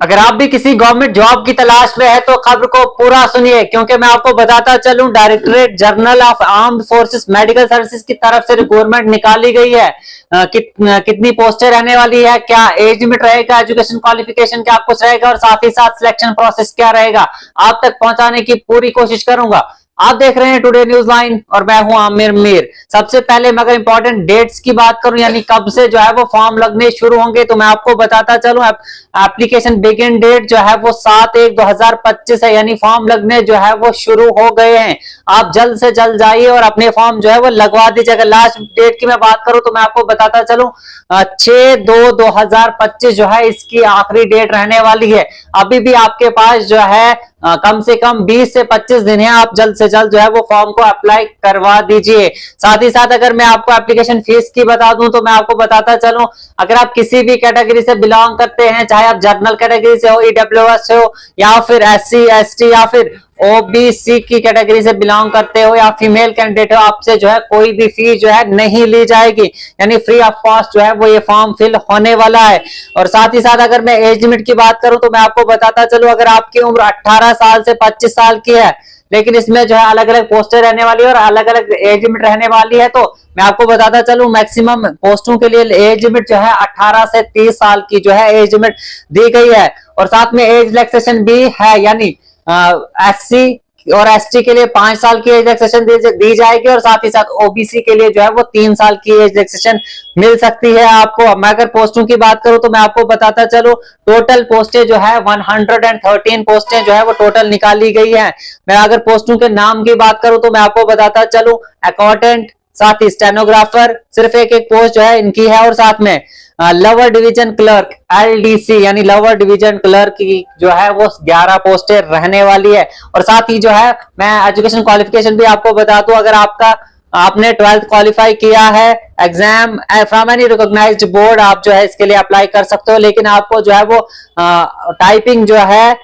अगर आप भी किसी गवर्नमेंट जॉब की तलाश में है तो खबर को पूरा सुनिए, क्योंकि मैं आपको बताता चलूं directorate general of armed forces medical services की तरफ से रिक्वायरमेंट निकाली गई है। कितनी पोस्टें रहने वाली है, क्या एज लिमिट रहेगा, एजुकेशन क्वालिफिकेशन क्या कुछ रहेगा और साथ ही साथ सिलेक्शन प्रोसेस क्या रहेगा, आप तक पहुंचाने की पूरी कोशिश करूंगा। आप देख रहे हैं टुडे न्यूज लाइन और मैं हूं आमिर मीर। सबसे पहले मैं अगर इंपॉर्टेंट डेट्स की बात करूं यानी कब से जो है वो फॉर्म लगने शुरू होंगे तो मैं आपको बताता चलूं। एप्लीकेशन बिगिन डेट जो है वो 7/1/2025 है, यानी फॉर्म लगने जो है वो शुरू हो गए हैं। आप जल्द से जल्द जाइए और अपने फॉर्म जो है वो लगवा दीजिए। अगर लास्ट डेट की मैं बात करूं तो मैं आपको बताता चलूं 6/2/2025 जो है इसकी आखिरी डेट रहने वाली है। अभी भी आपके पास जो है कम से कम 20 से 25 दिन है, आप जल्द से जल्द जो है वो फॉर्म को अप्लाई करवा दीजिए। साथ ही साथ अगर मैं आपको एप्लीकेशन फीस की बता दूं तो मैं आपको बताता चलूं, अगर आप किसी भी कैटेगरी से बिलोंग करते हैं, चाहे आप जनरल कैटेगरी से हो, ईडब्ल्यूएस हो या फिर एससी एसटी या फिर ओबीसी की कैटेगरी से बिलोंग करते हो या फीमेल कैंडिडेट हो, आपसे जो है कोई भी फीस जो है नहीं ली जाएगी, यानी फ्री ऑफ कॉस्ट जो है वो ये फॉर्म फिल होने वाला है। और साथ ही साथ अगर मैं एज लिमिट की बात करूं तो मैं आपको बताता चलूं, अगर आपकी उम्र 18 साल से 25 साल की है, लेकिन इसमें जो है अलग अलग पोस्टें रहने वाली है और अलग अलग एज लिमिट रहने वाली है, तो मैं आपको बताता चलूं मैक्सिमम पोस्टों के लिए एज लिमिट जो है 18 से 30 साल की जो है एज लिमिट दी गई है। और साथ में एज रिलैक्सेशन भी है, यानी एससी और एसटी के लिए 5 साल की एज रिलैक्सेशन दी जाएगी और साथ ही साथ ओबीसी के लिए जो है वो 3 साल की एज रिलैक्सेशन मिल सकती है आपको। मैं अगर पोस्टों की बात करूं तो मैं आपको बताता चलूं, टोटल पोस्टें जो है 113 पोस्टें जो है वो टोटल निकाली गई है। मैं अगर पोस्टों के नाम की बात करूं तो मैं आपको बताता चलूं, अकाउंटेंट, साथ ही स्टेनोग्राफर, सिर्फ एक एक पोस्ट जो है इनकी है, और साथ में लोअर डिवीजन क्लर्क एलडीसी यानी लोअर डिवीजन क्लर्क की जो है वो 11 पोस्टें रहने वाली है। और साथ ही जो है मैं एजुकेशन क्वालिफिकेशन भी आपको बता दूं, अगर आपने 12th क्वालिफाई किया है exam from any recognised board, आप जो है इसके लिए अप्लाई कर सकते हो, लेकिन आपको जो है वो टाइपिंग जो है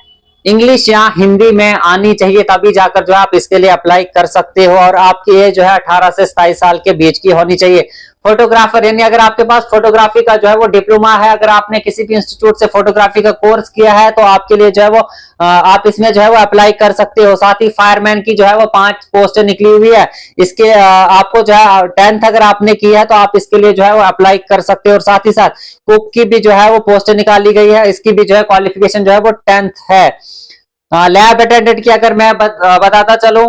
इंग्लिश या हिंदी में आनी चाहिए, तभी जाकर जो है आप इसके लिए अप्लाई कर सकते हो। और आपकी एज जो है 18 से 27 साल के बीच की होनी चाहिए। फोटोग्राफर यानी अगर आपके पास फोटोग्राफी का जो है वो डिप्लोमा है, अगर आपने किसी भी इंस्टीट्यूट से फोटोग्राफी का कोर्स किया है तो आपके लिए जो है वो आप इसमें जो है वो अप्लाई कर सकते हो। साथ ही फायरमैन की जो है वो 5 पोस्टें निकली हुई है, इसके आपको जो है 10th अगर आपने की है तो आप इसके लिए जो है वो अप्लाई कर सकते हो। और साथ ही साथ कुक की भी जो है वो पोस्टें निकाली गई है, इसकी भी जो है क्वालिफिकेशन जो है वो 10th है। लैब अटेंडेंट की अगर मैं बताता चलूं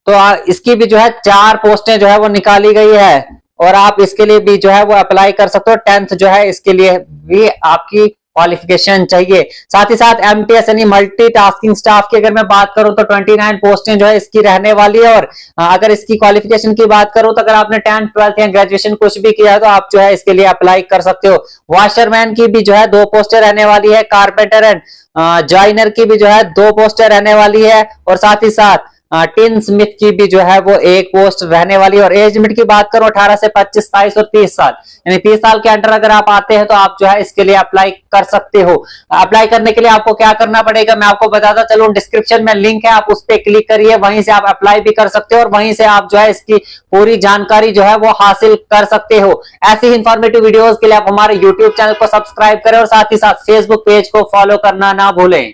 तो इसकी भी जो है 4 पोस्टें जो है वो निकाली गई है और आप इसके लिए भी जो है वो अप्लाई कर सकते हो। 10th जो है इसके लिए भी आपकी क्वालिफिकेशन चाहिए। साथ ही साथ एमटीएस यानी मल्टीटास्किंग स्टाफ की अगर मैं बात करूं तो 29 पोस्टें जो है इसकी रहने वाली है। और अगर इसकी क्वालिफिकेशन की बात करूं तो अगर आपने 10th 12th या ग्रेजुएशन कुछ भी किया है तो आप जो है इसके लिए अप्लाई कर सकते हो। वॉशरमैन की भी जो है 2 पोस्टें रहने वाली है। कारपेंटर एंड जॉइनर की भी जो है 2 पोस्टें रहने वाली है। और साथ ही साथ टिन स्मिथ की भी जो है वो 1 पोस्ट रहने वाली है। और एज लिमिट की बात करो 18 से 25, 27 और 30 साल, यानी 30 साल के अंडर अगर आप आते हैं तो आप जो है इसके लिए अप्लाई कर सकते हो। अप्लाई करने के लिए आपको क्या करना पड़ेगा मैं आपको बताता चलूं, डिस्क्रिप्शन में लिंक है, आप उस पर क्लिक करिए, वहीं से आप अप्लाई भी कर सकते हो और वहीं से आप जो है इसकी पूरी जानकारी जो है वो हासिल कर सकते हो। ऐसी इंफॉर्मेटिव वीडियोस के लिए आप हमारे यूट्यूब चैनल को सब्सक्राइब करें और साथ ही साथ फेसबुक पेज को फॉलो करना ना भूलें।